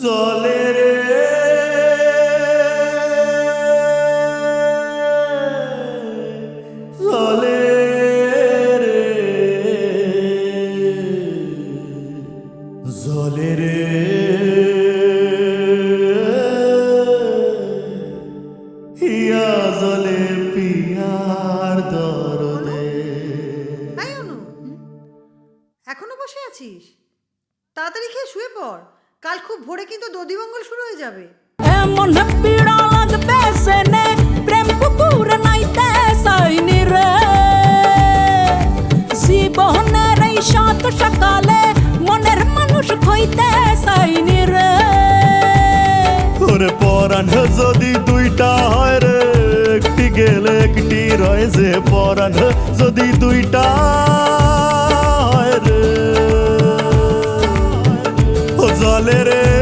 জলে রে জলে রে জলে রে হিয়া জলে পিয়ার দরদে। এই অনু, এখনো বসে আছিস? তাড়াতাড়ি খেয়ে শুয়ে পড়, কাল খুব ভোরে কিন্তু দধিমঙ্গল শুরু হয়ে যাবে। এমন পীড়া লাগবে সেনে প্রেম পুকুর নাইতে সাইনি রে, জীবনের এই সাত সকালে মনের মানুষ হইতে সাইনি রে। ওরে পরাণ যদি দুইটা হয় রে, একটি গেলে একটি রয় যে পরাণ যদি দুইটা